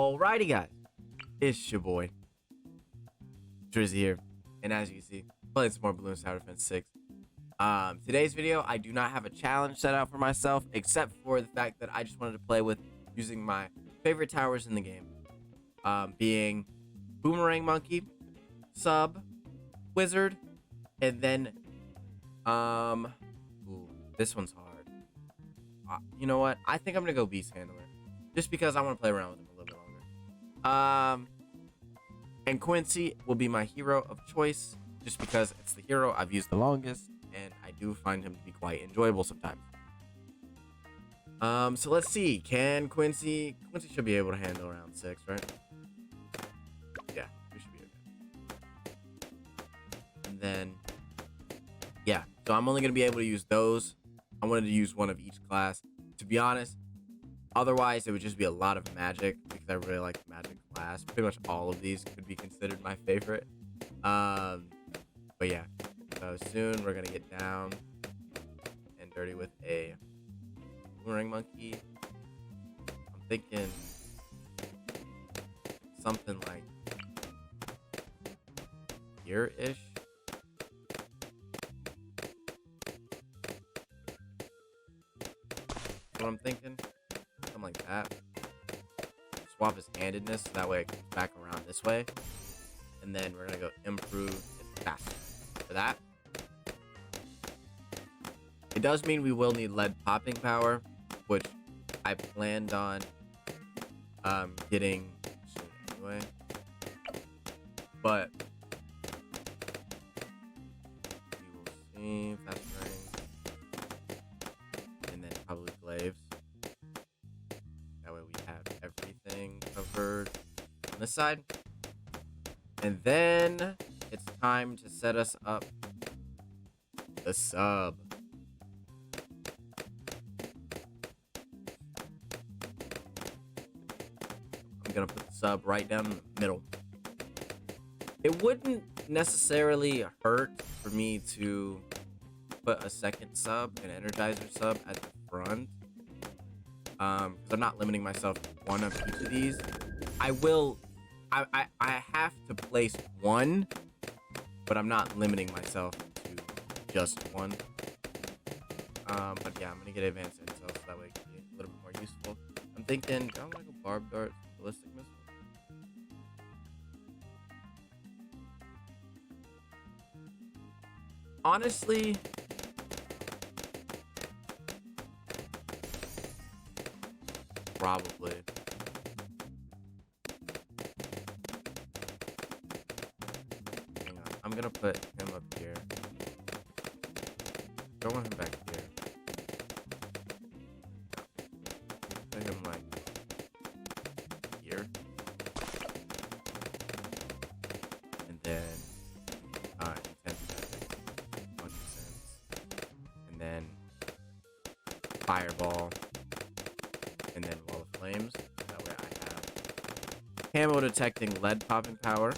Alrighty, guys, it's your boy Drizzy here, and as you can see, playing some more Balloons Tower Defense 6. Today's video, I do not have a challenge set out for myself, except for the fact that I just wanted to play with using my favorite towers in the game, being Boomerang Monkey, Sub, Wizard, and then, ooh, this one's hard. You know what? I think I'm gonna go Beast Handler, just because I want to play around with him a little bit longer. And Quincy will be my hero of choice, just because it's the hero I've used the longest, and I do find him to be quite enjoyable sometimes. So let's see. Can Quincy should be able to handle around 6, right? Yeah, we should be okay. And then, yeah, so I'm only gonna be able to use those. I wanted to use one of each class. To be honest, otherwise it would just be a lot of magic, because I really like the magic class. Pretty much all of these could be considered my favorite. But yeah, so soon we're gonna get down and dirty with a Boomerang Monkey. I'm thinking something like here-ish. What I'm thinking, something like that. Swap his handedness so that way it comes back around this way, and then we're gonna go improve it faster. For that, it does mean we will need lead popping power, which I planned on getting soon anyway. But we will see. Fast ring, and then probably glaives. That way we have everything covered on this side. And then it's time to set us up the sub. I'm gonna put the sub right down in the middle. It wouldn't necessarily hurt for me to put a second sub, an Energizer sub, at the front. Because I'm not limiting myself to one of each of these. I have to place one, but I'm not limiting myself to just one. But yeah, I'm gonna get advanced intel so that way it can be a little bit more useful. I'm thinking, I don't want to go Barb Dart, Ballistic Missile. Honestly, probably. Hang on, I'm gonna put him up here. Don't want him back here. Put him like here. And then intense magic, 100 cents. And then fireball. And then wall of flames. That way I have camo detecting lead popping power,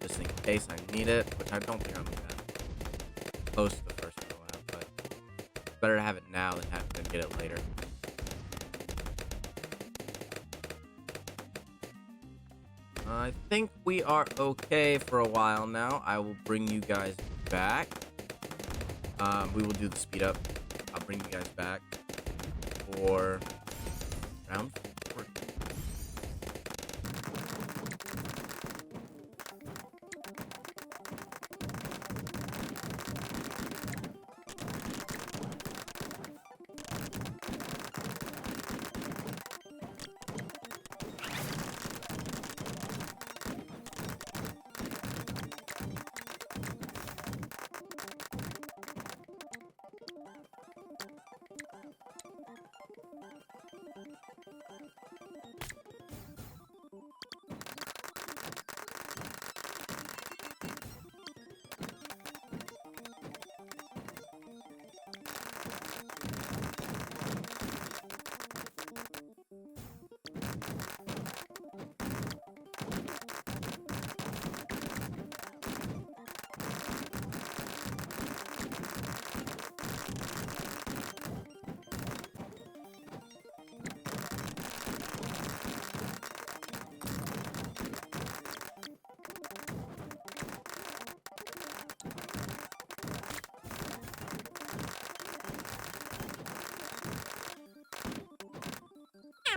just in case I need it, which I don't think I'm that close to the first go out, but better to have it now than have to get it later. I think we are okay for a while now. I will bring you guys back. We will do the speed up. I'll bring you guys back for round 4.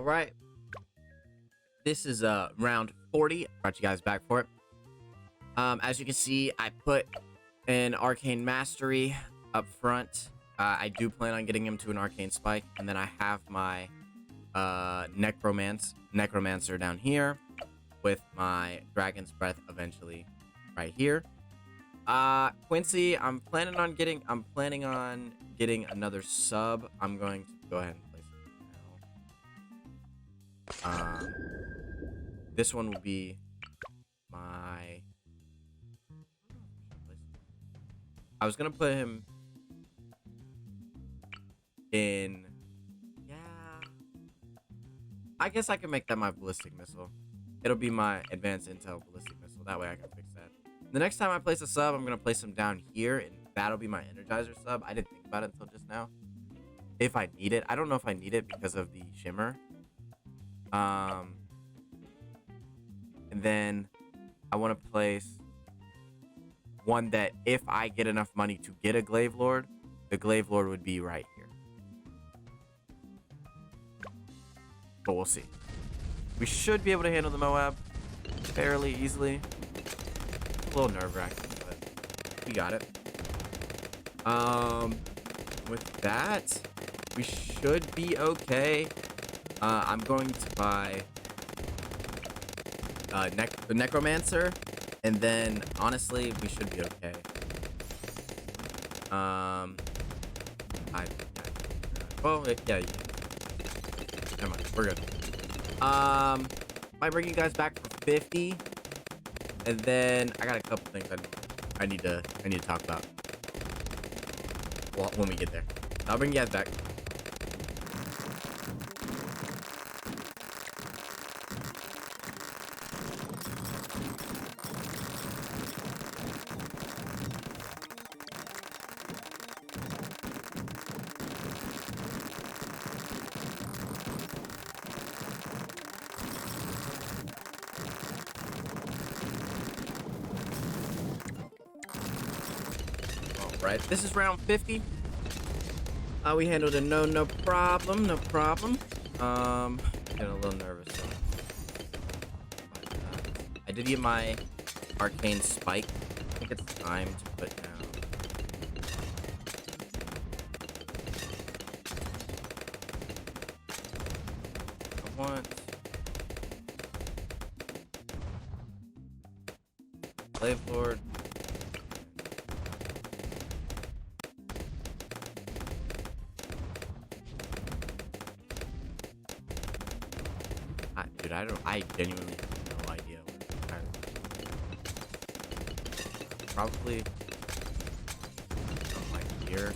All right. This is round 40. Brought you guys back for it. As you can see, I put an Arcane Mastery up front. I do plan on getting him to an Arcane Spike, and then I have my Necromancer down here with my Dragon's Breath eventually right here. Quincy, I'm planning on getting another sub. I'm going to go ahead and place it now. This one will be my... I was gonna put him in... Yeah... I guess I can make that my Ballistic Missile. It'll be my Advanced Intel Ballistic Missile. That way I can fix that. The next time I place a sub, I'm gonna place him down here, and that'll be my Energizer sub. I didn't think about it until just now. If I need it. I don't know if I need it because of the Shimmer. And then I want to place one that if I get enough money to get a Glaive Lord, the Glaive Lord would be right here. But we'll see. We should be able to handle the Moab fairly easily. A little nerve-wracking, but we got it. With that, we should be okay. I'm going to buy the Necromancer, and then honestly, we should be okay. Well, yeah. Never mind, we're good. Might bring you guys back for 50, and then I got a couple things I need to talk about. Well, when we get there, I'll bring you guys back. Right, this is round 50. We handled it no problem. Getting a little nervous. I did get my Arcane Spike. I think it's time to put down. I want Glaive Lord. Dude, I genuinely have no idea what probably something like here.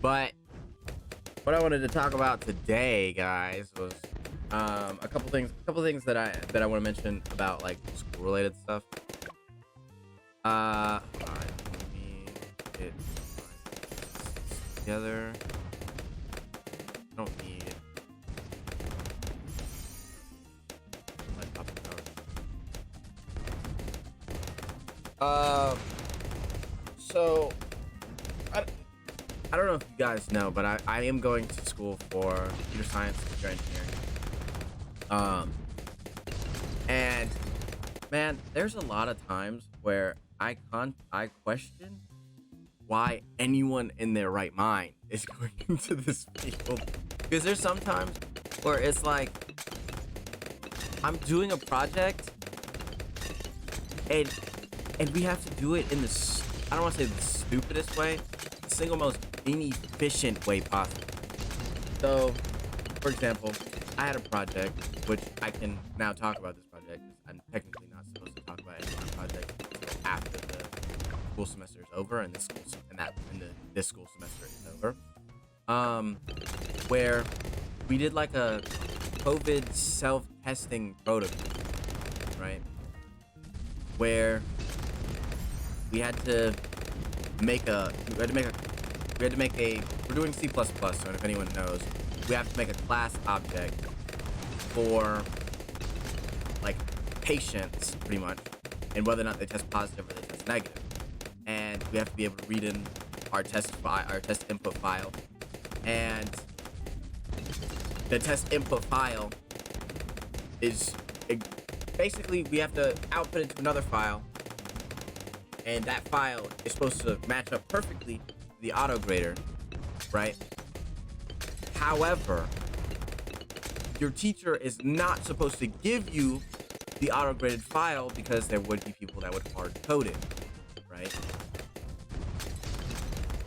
But what I wanted to talk about today, guys, was a couple things that I want to mention about like school related stuff. Let me get together. I don't need like up and down. So I don't know if you guys know, but I am going to school for computer science and computer engineering. And man, there's a lot of times where I question why anyone in their right mind is going into this field, because there's sometimes where it's like I'm doing a project and we have to do it in the, I don't want to say the stupidest way, the single most inefficient way possible. So for example, I had a project, which I can now talk about this project because I'm technically not supposed to talk about any of my projects until after the school semester is over and this school semester is over. Where we did like a COVID self-testing protocol, right? Where we had to make a we're doing C++, so if anyone knows, we have to make a class object for like patients pretty much, and whether or not they test positive or they test negative. And we have to be able to read in our test input file, and the test input file is basically we have to output it to another file, and that file is supposed to match up perfectly to the auto grader, right? However, your teacher is not supposed to give you the auto graded file because there would be people that would hard code it, right?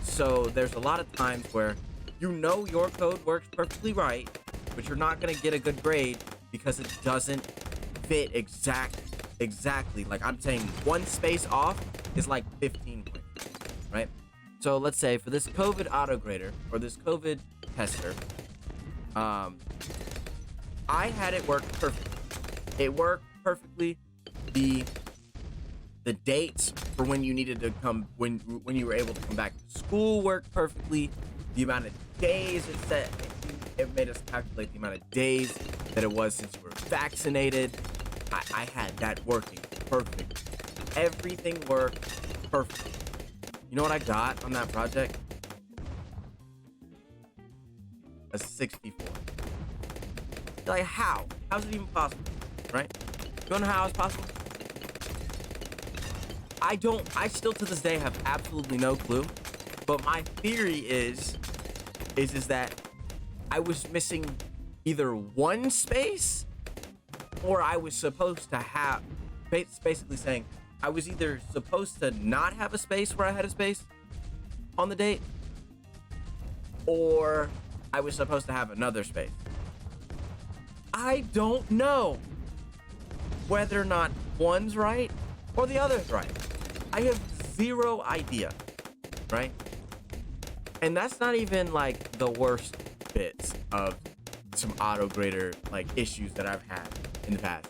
So there's a lot of times where you know your code works perfectly right, but you're not gonna get a good grade because it doesn't fit exactly. Like I'm saying, one space off is like 15 points, right? So let's say for this COVID auto grader or this COVID tester, I had it work perfectly. It worked perfectly. The dates for when you needed to come, when you were able to come back to school worked perfectly. The amount of days it said, it made us calculate the amount of days that it was since you were vaccinated. I had that working perfect. Everything worked perfect. You know what I got on that project? A 64. Like, how? How's it even possible? Right? You don't know how it's possible? I still to this day have absolutely no clue. But my theory is that I was missing either one space or I was supposed to have, basically saying I was either supposed to not have a space where I had a space on the date, or I was supposed to have another space. I don't know whether or not one's right or the other's right. I have zero idea, right? And that's not even like the worst bits of some auto grader like issues that I've had in the past.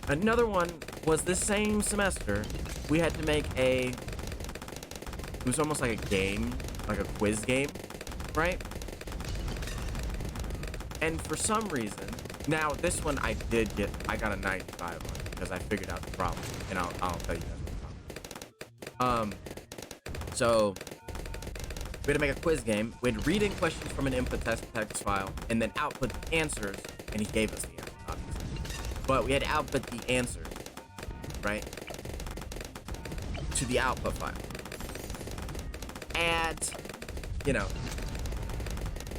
Another one was this same semester. We had to make it was almost like a game, like a quiz game, right? And for some reason, now this one I got a 95 on it because I figured out the problem, and I'll tell you guys the problem. So we had to make a quiz game. We had to read in questions from an input text file and then output the answers, and he gave us the answers, obviously. But we had to output the answers, right, to the output file. And, you know,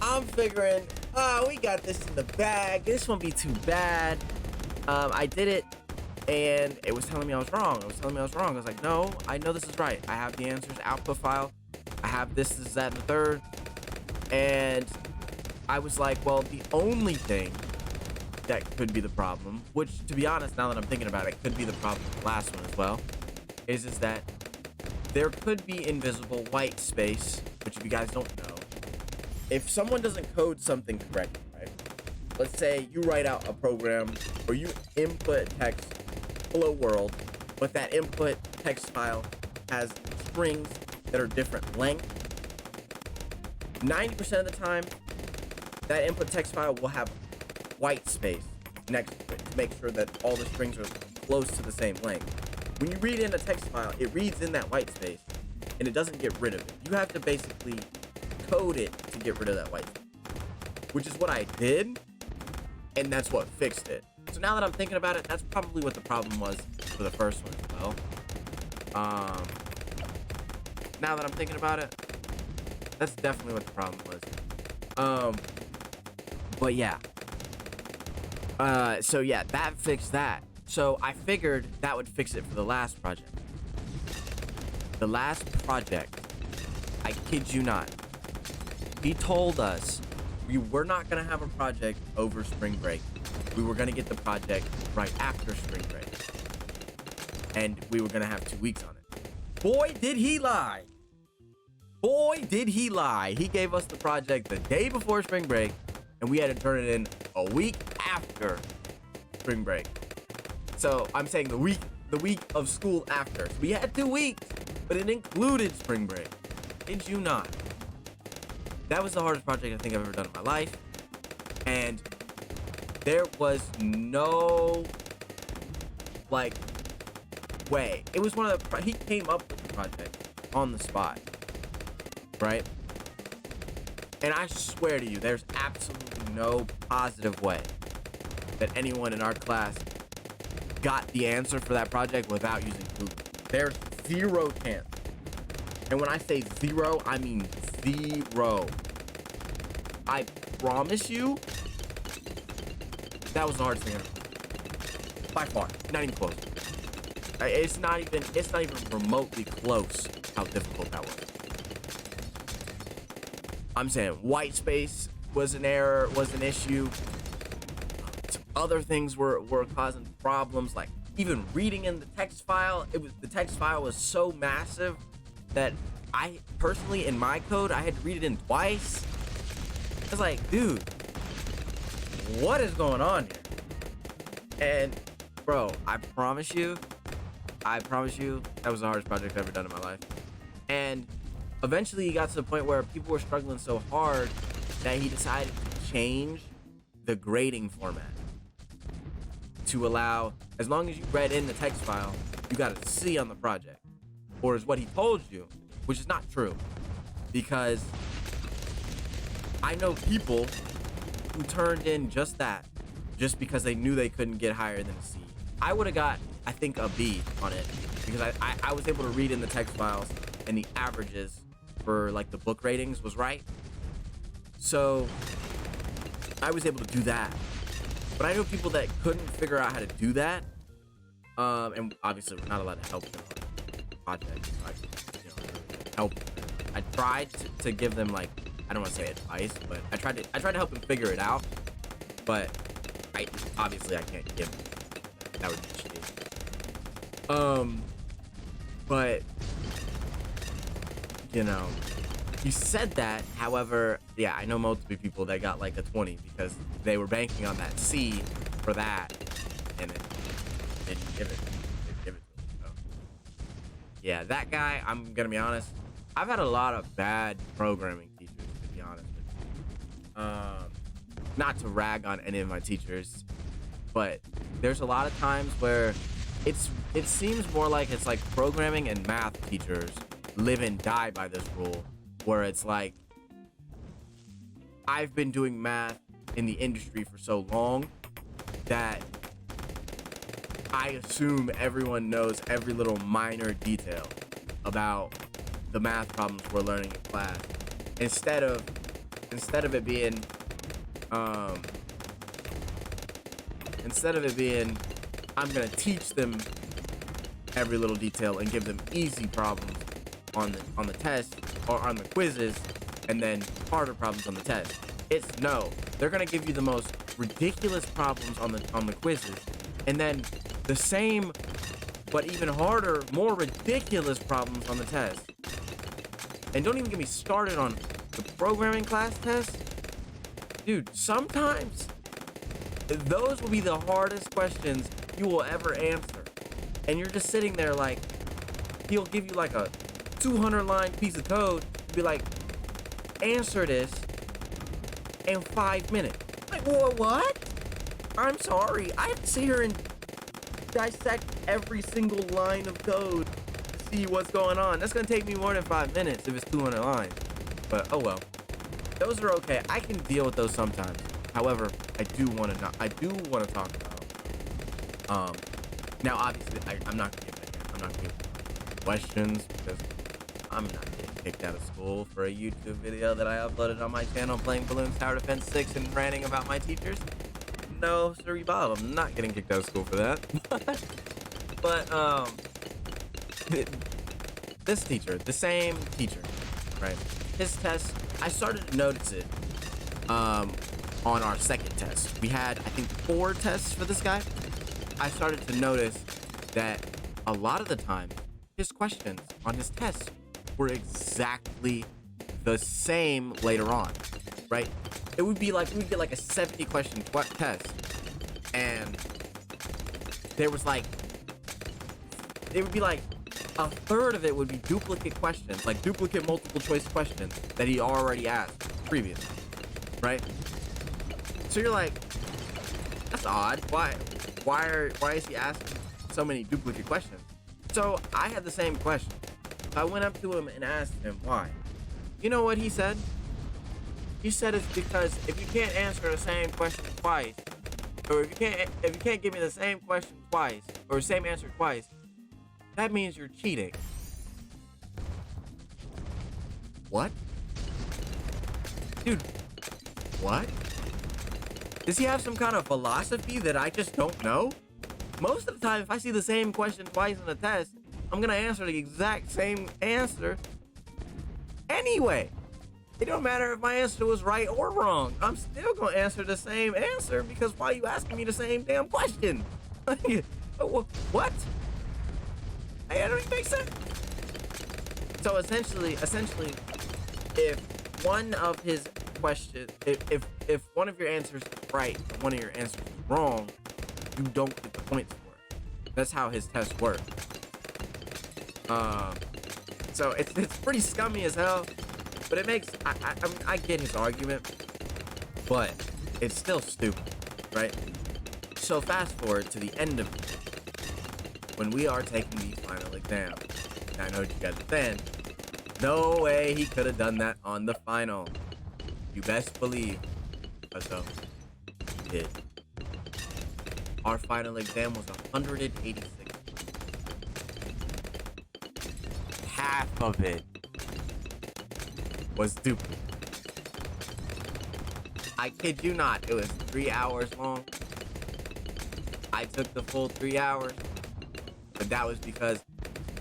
I'm figuring, oh, we got this in the bag. This won't be too bad. I did it, and it was telling me I was wrong. I was like, no, I know this is right. I have the answers, output file. I have this, that, and the third. And I was like, well, the only thing that could be the problem, which, to be honest, now that I'm thinking about it, could be the problem with the last one as well, is that there could be invisible white space, which if you guys don't know, if someone doesn't code something correctly, right? Let's say you write out a program or you input text, hello world, but that input text file has strings that are different length. 90% of the time, that input text file will have white space next to it to make sure that all the strings are close to the same length. When you read in a text file, it reads in that white space and it doesn't get rid of it. You have to basically code it to get rid of that white space, which is what I did, and that's what fixed it. So now that I'm thinking about it, that's probably what the problem was for the first one as well. Now that I'm thinking about it, that's definitely what the problem was. But yeah. So yeah, that fixed that. So I figured that would fix it for the last project. The last project, I kid you not, he told us we were not going to have a project over spring break. We were going to get the project right after spring break. And we were going to have 2 weeks on it. Boy, did he lie. Boy, did he lie. He gave us the project the day before spring break, and we had to turn it in a week after spring break. So I'm saying the week of school after. So we had 2 weeks, but it included spring break. Did you not? That was the hardest project I think I've ever done in my life. And there was no, like, way. It was one of the, he came up with the project. on the spot, right? And I swear to you, there's absolutely no positive way that anyone in our class got the answer for that project without using Google. There's zero chance. And when I say zero, I mean zero. I promise you, that was the hardest thing ever. By far, not even close. It's not even remotely close how difficult that was. I'm saying white space was an error, was an issue. Some other things were causing problems, like even reading in the text file. The text file was so massive that I personally, in my code, I had to read it in twice. I was like, dude, what is going on here? And bro, I promise you, that was the hardest project I've ever done in my life. And eventually he got to the point where people were struggling so hard that he decided to change the grading format to allow, as long as you read in the text file, you got a C on the project. Or is what he told you, which is not true. Because I know people who turned in just that, just because they knew they couldn't get higher than a C. I would have got, I think, a B on it, because I was able to read in the text files and the averages for like the book ratings was right. So I was able to do that. But I know people that couldn't figure out how to do that. And obviously we're not allowed to help them on projects. Like, help. I tried to give them, like, I don't want to say advice, but I tried to help them figure it out. But I can't give them. That would be shitty. But he said that. However, yeah, I know multiple people that got like a 20 because they were banking on that C for that, and it didn't give it to them. So yeah, that guy, I'm gonna be honest, I've had a lot of bad programming teachers, to be honest with you. Not to rag on any of my teachers, but there's a lot of times where it seems more like it's like programming and math teachers live and die by this rule, where it's like, I've been doing math in the industry for so long that I assume everyone knows every little minor detail about the math problems we're learning in class, instead of it being I'm gonna teach them every little detail and give them easy problems on the test or on the quizzes, and then harder problems on the test. It's no, they're gonna give you the most ridiculous problems on the quizzes, and then the same but even harder, more ridiculous problems on the test. And don't even get me started on the programming class test. Dude, sometimes those will be the hardest questions you will ever answer. And you're just sitting there like, he'll give you like a 200-line piece of code, be like, answer this in 5 minutes. Like, what? I'm sorry, I have to sit here and dissect every single line of code to see what's going on. That's gonna take me more than 5 minutes if it's 200 lines. But oh well, those are okay. I can deal with those sometimes. However, I do want to talk about. Now obviously I'm not gonna give questions, because I'm not getting kicked out of school for a YouTube video that I uploaded on my channel playing Bloons Tower Defense 6 and ranting about my teachers. No, sorry, Bob, I'm not getting kicked out of school for that. But this teacher, the same teacher, right? His test, I started to notice it on our second test. We had, I think, 4 tests for this guy. I started to notice that a lot of the time, his questions on his tests were exactly the same later on, right? It would be like, we'd get like a 70 question test, and there was like, it would be like a third of it would be duplicate questions, like duplicate multiple choice questions that he already asked previously, right? So you're like, that's odd. Why is he asking so many duplicate questions? So I had the same question. So I went up to him and asked him why. You know what he said? He said it's because if you can't answer the same question twice, or if you can't give me the same question twice, or same answer twice, that means you're cheating. What? Dude, what? Does he have some kind of philosophy that I just don't know? Most of the time, if I see the same question twice in a test, I'm gonna answer the exact same answer anyway. It don't matter if my answer was right or wrong. I'm still gonna answer the same answer because why are you asking me the same damn question? What? Hey, that don't even make sense. So essentially, if one of his questions, if one of your answers is right and one of your answers is wrong, you don't get the points for it. That's how his test works. So it's pretty scummy as hell, but it makes I mean, I get his argument, but it's still stupid, right? So fast forward to the end of the year, when we are taking the final exam. And I know what you guys are saying. No way he could have done that on the final. You best believe. So he did. Our final exam was 186. Half of it was duplicate. I kid you not, it was 3 hours long. I took the full 3 hours, but that was because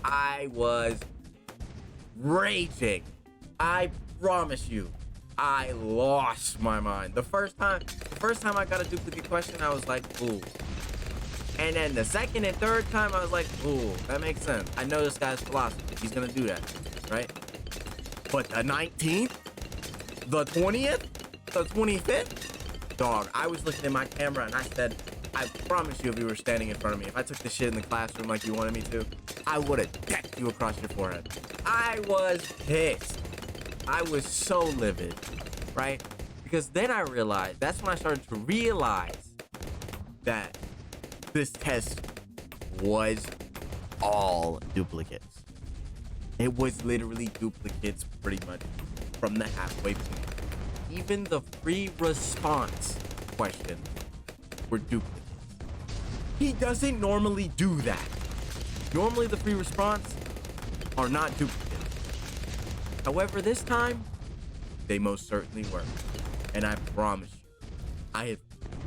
I was raging. I promise you, I lost my mind. The first time I got a duplicate question, I was like, ooh. And then the second and third time, I was like, ooh, that makes sense. I know this guy's philosophy. He's gonna do that, right? But the 19th, the 20th, the 25th, dog, I was looking at my camera and I said, I promise you if you were standing in front of me, if I took the shit in the classroom like you wanted me to, I would have decked you across your forehead. I was pissed. I was so livid, right? Because then I realized, that's when I started to realize that this test was all duplicates. It was literally duplicates pretty much from the halfway point. Even the free response questions were duplicates. He doesn't normally do that. Normally the free response are not duplicates. However, this time, they most certainly were. And I promise you, I have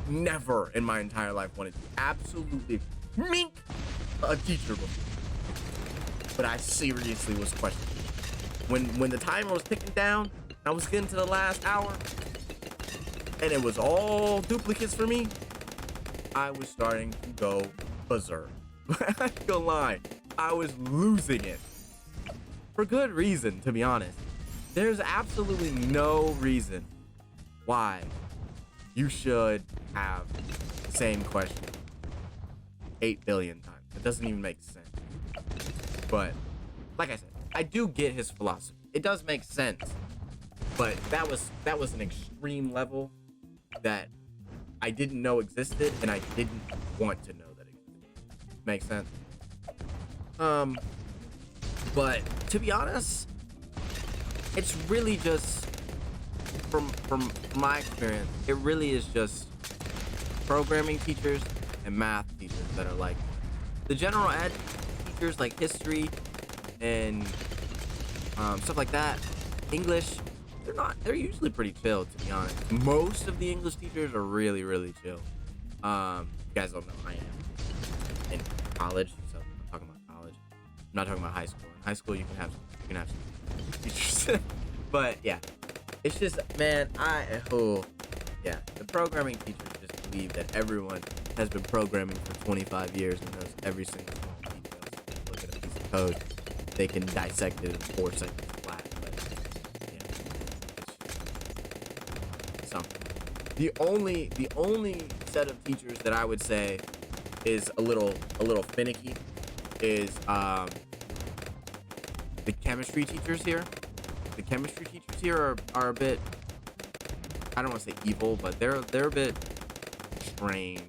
never in my entire life wanted to absolutely mink a teacher before. But I seriously was questioning. When the timer was ticking down, I was getting to the last hour, and it was all duplicates for me, I was starting to go berserk. I ain't gonna lie, I was losing it. For good reason, to be honest. There's absolutely no reason why you should have the same question 8 billion times. It doesn't even make sense. But like I said, I do get his philosophy. It does make sense. But that was an extreme level that I didn't know existed, and I didn't want to know that existed. Makes sense? But to be honest, it's really just from my experience, it really is just programming teachers and math teachers that are like the general ed teachers, like history and stuff like that. English, they're usually pretty chill, to be honest. Most of the English teachers are really, really chill. You guys don't know, I am in college, so I'm talking about college. I'm not talking about high school. In high school, you can have some teachers. But yeah, it's just, man, yeah, the programming teachers just believe that everyone has been programming for 25 years and knows every single small detail. So look at a piece of code, they can dissect it in 4 seconds flat. But yeah, it's something. The only set of teachers that I would say is a little finicky is the chemistry teachers here. The chemistry teachers here are a bit, I don't want to say evil, but they're a bit strange.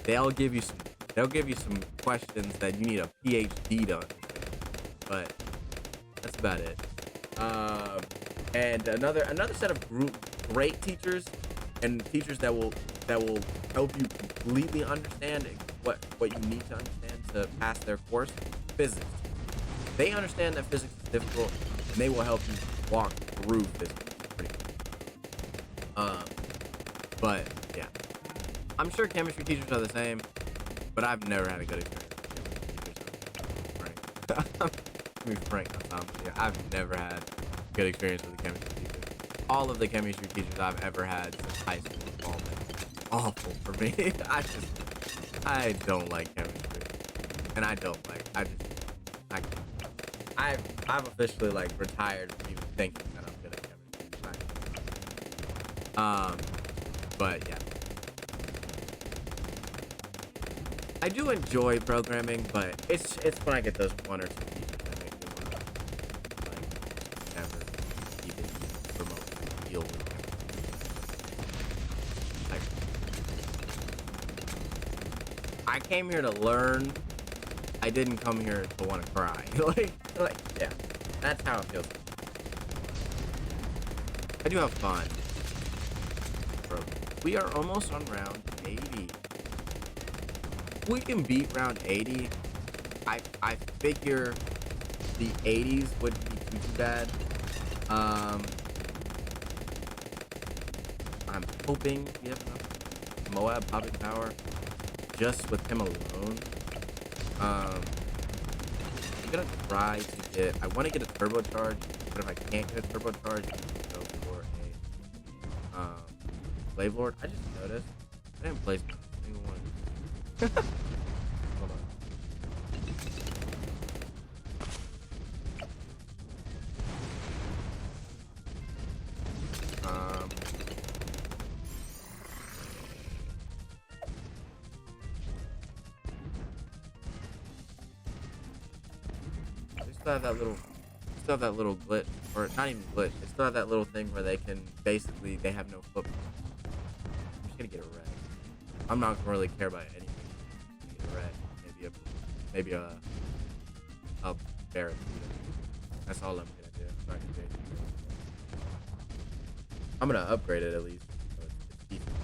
They'll give you some questions that you need a PhD to understand. but that's about it. And another set of great teachers and teachers that will help you completely understand what you need to understand to pass their course. Physics. They understand that physics is difficult, and they will help you walk through physics pretty much. But yeah, I'm sure chemistry teachers are the same, but I've never had a good experience with chemistry teachers. Frank. To be frank, I've never had a good experience with a chemistry teacher. All of the chemistry teachers I've ever had since high school have all been awful for me. I don't like chemistry, and I've officially like retired from even thinking that I'm good at chemistry. But yeah, I do enjoy programming, but it's when I get those one or two teachers that make me want to like never even remotely deal with chemistry. Like, I came here to learn. I didn't come here to want to cry. like, yeah, that's how it feels. I do have fun. Bro, we are almost on round 80. If we can beat round 80, I figure the 80s wouldn't be too bad. I'm hoping we have enough Moab popping power just with him alone. I'm gonna try to get. I want to get a turbocharge, but if I can't get a turbocharge, I'm gonna go for a Slave Lord. I just noticed I didn't place a single one. Hold on. They still have that little glitch, or not even glitch. They still have that little thing where they have no football. I'm just gonna get a red. I'm not gonna really care about anything. I'm gonna get a red, maybe a Barracuda. That's all I'm gonna do. I'm not gonna do anything. I'm gonna upgrade it at least. So it's decent.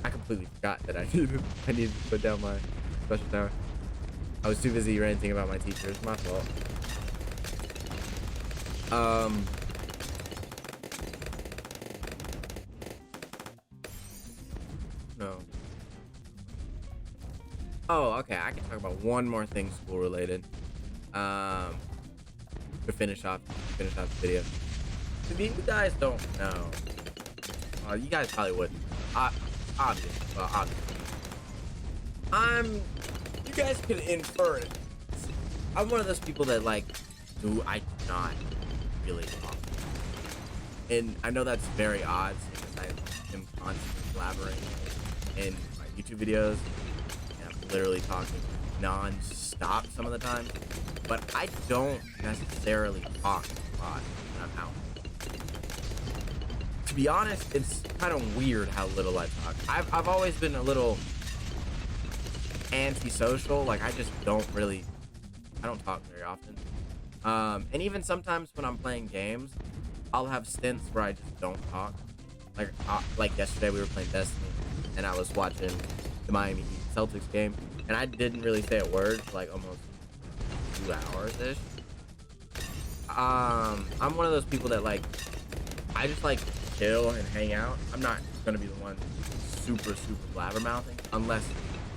I completely forgot that I needed to put down my special tower. I was too busy ranting about my teachers. My fault. No. Oh, okay. I can talk about one more thing school related. To finish off the video. If you guys don't know, you guys probably wouldn't. Obviously. You guys can infer it. I'm one of those people that I do not really talk. And I know that's very odd because I am constantly collaborating in my YouTube videos. And I'm literally talking non-stop some of the time. But I don't necessarily talk a lot when I'm out. To be honest, it's kind of weird how little I talk. I've always been a little antisocial. Like, I just don't talk very often. And even sometimes when I'm playing games, I'll have stints where I just don't talk. Like yesterday we were playing Destiny, and I was watching the Miami Heat Celtics game, and I didn't really say a word for like almost 2 hours-ish. I'm one of those people that I just chill and hang out. I'm not gonna be the one super blabbermouthing unless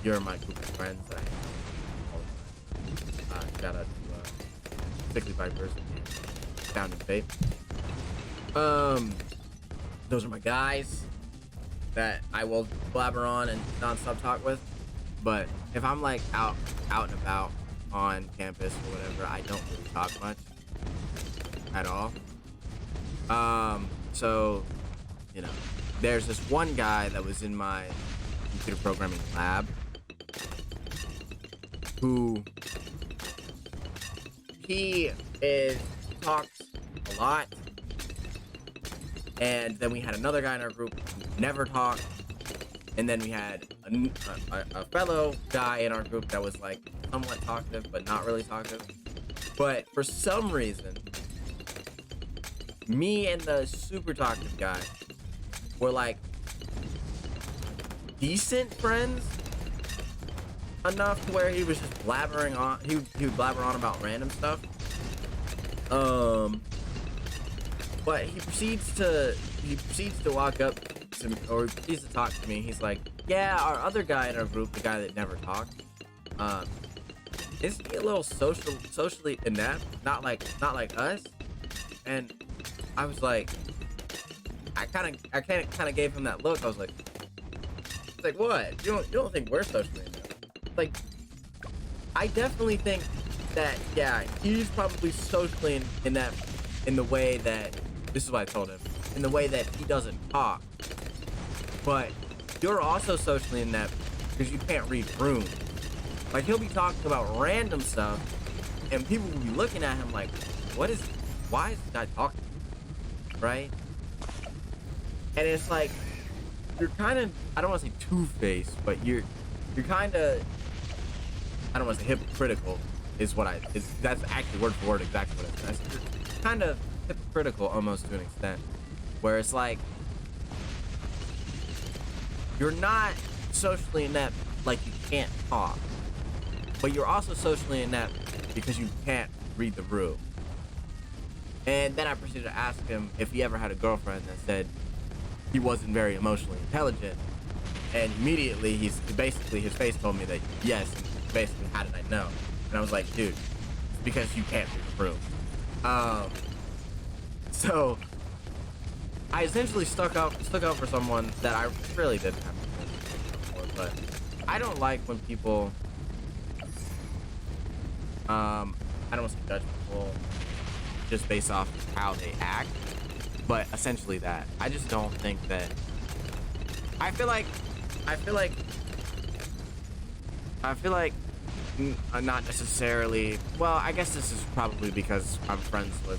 you're my group of friends that I hang out with all the time. Shout out to Sickly Vipers and Found in Fate. Those are my guys that I will blabber on and non-stop talk with. But if I'm out and about on campus or whatever, I don't really talk much at all. So, there's this one guy that was in my computer programming lab who talks a lot. And then we had another guy in our group who never talked. And then we had a fellow guy in our group that was somewhat talkative, but not really talkative. But for some reason, me and the super talkative guy were like decent friends enough to where he was just blabbering on. He would blabber on about random stuff. But he proceeds to walk up to me, or he proceeds to talk to me. He's like, "Yeah, our other guy in our group, the guy that never talked, is he a little socially inept? Not like us." And I was like, I kind of gave him that look. I was like, what? You don't think we're socially inept? Like, I definitely think that, yeah, he's probably socially inept in the way that, this is what I told him, in the way that he doesn't talk. But you're also socially inept because you can't read rooms. Like, he'll be talking about random stuff, and people will be looking at him like, why is this guy talking? Right? And it's like, you're kind of, I don't want to say two-faced, but you're kind of, I don't want to say hypocritical, that's actually word for word exactly what it says. You're kind of hypocritical almost to an extent, where it's like, you're not socially inept like you can't talk, but you're also socially inept because you can't read the room. And then I proceeded to ask him if he ever had a girlfriend that said he wasn't very emotionally intelligent, and immediately his face told me that yes. And basically, how did I know? And I was like, dude, it's because you can't read the room. So I essentially stuck up for someone that I really didn't have before. But I don't like when people, I don't want to say judge people just based off how they act, but essentially that. I just don't think that. I feel like not necessarily. Well, I guess this is probably because I'm friends with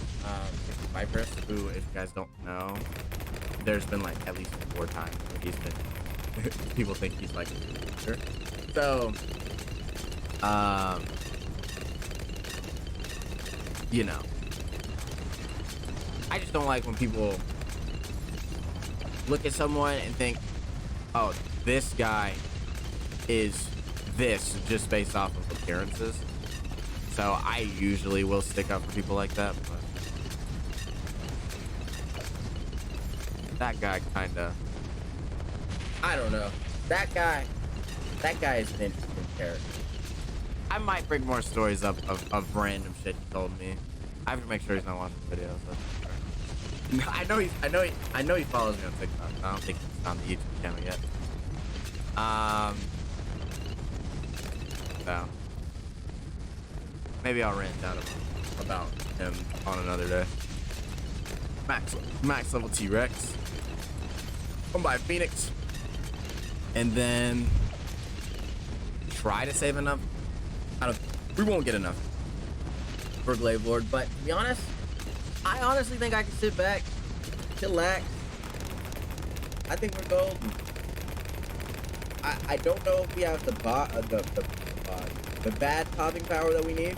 Vipers, who, if you guys don't know, there's been like at least 4 times where he's been. People think he's like a loser. So, you know, I just don't like when people look at someone and think, oh, this guy is this just based off of appearances. So I usually will stick up for people like that, but that guy kinda, I don't know. That guy is an interesting character. I might bring more stories up of random shit he told me. I have to make sure he's not watching the videos. That's I know he follows me on TikTok. I don't think he's on the YouTube channel yet. So maybe I'll rant out about him on another day. Max level T-Rex. Come by Phoenix. And then try to save enough. We won't get enough for Glaive Lord, but to be honest, I honestly think I can sit back, chillax. I think we're golden. I don't know if we have the bad popping power that we need,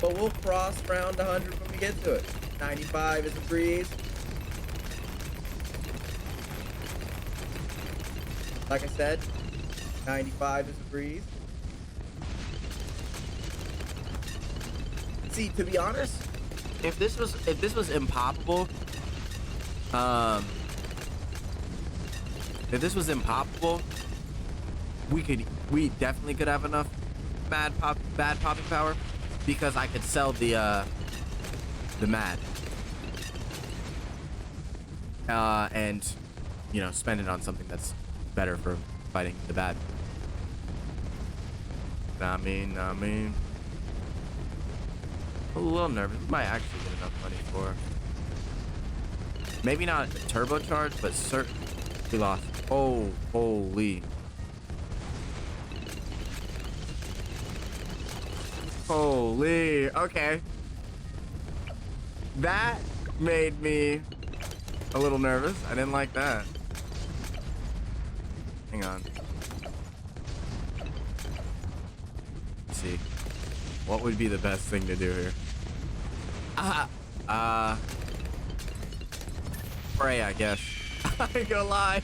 but we'll cross round 100 when we get to it. 95 is a breeze. Like I said, 95 is a breeze. See, to be honest, if this was impoppable, we definitely could have enough bad popping power, because I could sell the mad and, you know, spend it on something that's better for fighting the bad. I mean, a little nervous. Might actually get enough money for, maybe not turbocharged, but certain. We lost. Oh, holy. Holy. Okay. That made me a little nervous. I didn't like that. Hang on. Let's see. What would be the best thing to do here? Uh, Pray, I guess. I ain't gonna lie.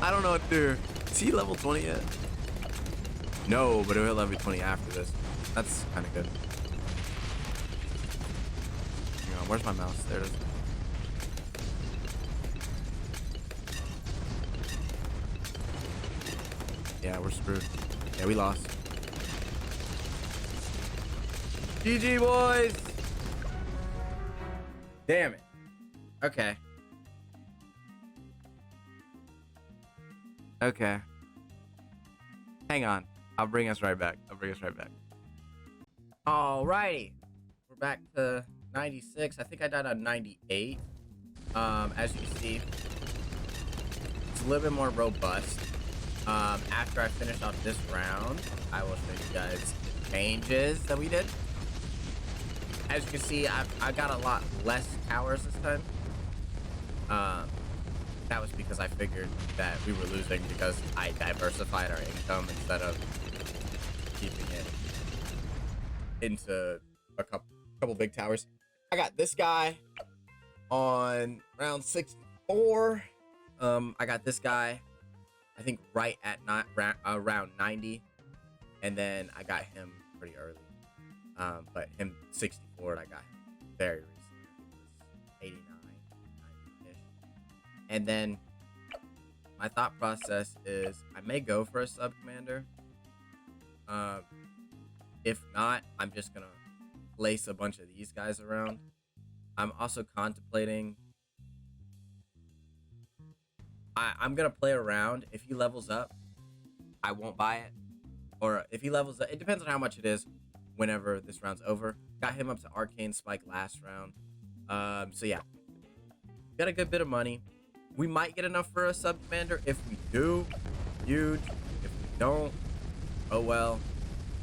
I don't know what to do. Is he level 20 yet? No, but he'll hit level 20 after this. That's kind of good. Hang on, where's my mouse? There it is. Yeah, we're screwed. Yeah, we lost. GG, boys! Damn it. Okay. Okay. Hang on. I'll bring us right back. Alrighty. We're back to 96. I think I died on 98. As you can see, it's a little bit more robust. After I finish off this round, I will show you guys the changes that we did. As you can see, I got a lot less towers this time. That was because I figured that we were losing because I diversified our income instead of keeping it into a couple big towers. I got this guy on round 64. I got this guy, I think right at around 90, and then I got him pretty early. But him 64, I got him very recently. It was 89, 90-ish. And then my thought process is I may go for a sub commander. If not, I'm just gonna place a bunch of these guys around. I'm also contemplating. I'm gonna play around. If he levels up, I won't buy it. Or if he levels up, it depends on how much it is. Whenever this round's over, got him up to Arcane Spike last round. So yeah, got a good bit of money. We might get enough for a sub commander. If we do, huge. If we don't, oh well.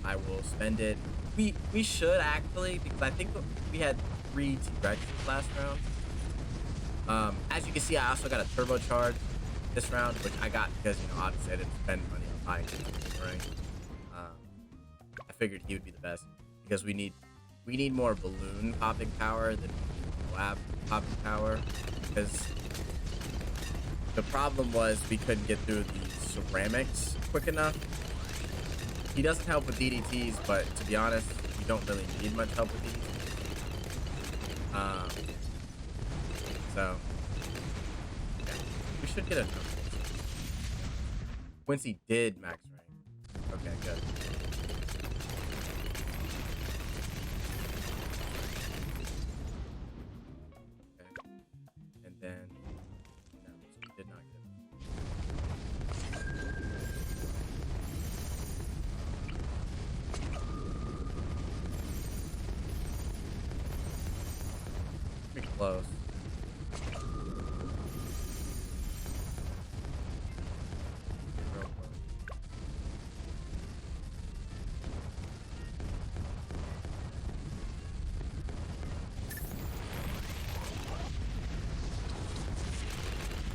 I will spend it. We should actually, because I think we had 3 T-Rexes last round. As you can see, I also got a turbocharge this round, which I got because, you know, obviously I didn't spend money on buying it, right? I figured he would be the best because we need more balloon popping power than lab popping power, because the problem was we couldn't get through the ceramics quick enough. He doesn't help with DDTs, but to be honest, we don't really need much help with DDTs. So yeah, we should get enough. Quincy did max rank. Okay, good. Then no, so we did not get it. Pretty close. Real close.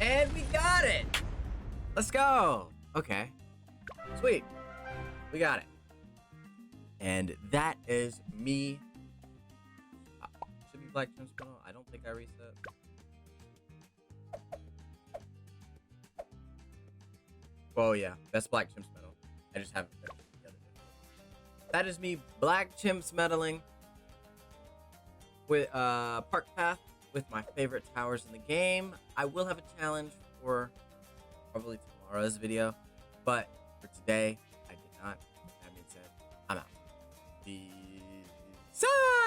And we got it! Let's go! Okay. Sweet. We got it. And that is me. Should be Black Gem Spinel. I don't think I reset. Oh yeah, that's Black Gem Spinel. I just haven't finished the other difference. That is me Black Gem Smedaling with Park Path with my favorite towers in the game. I will have a challenge for probably tomorrow's video, but for today I did not. That being said, I'm out. Peace out.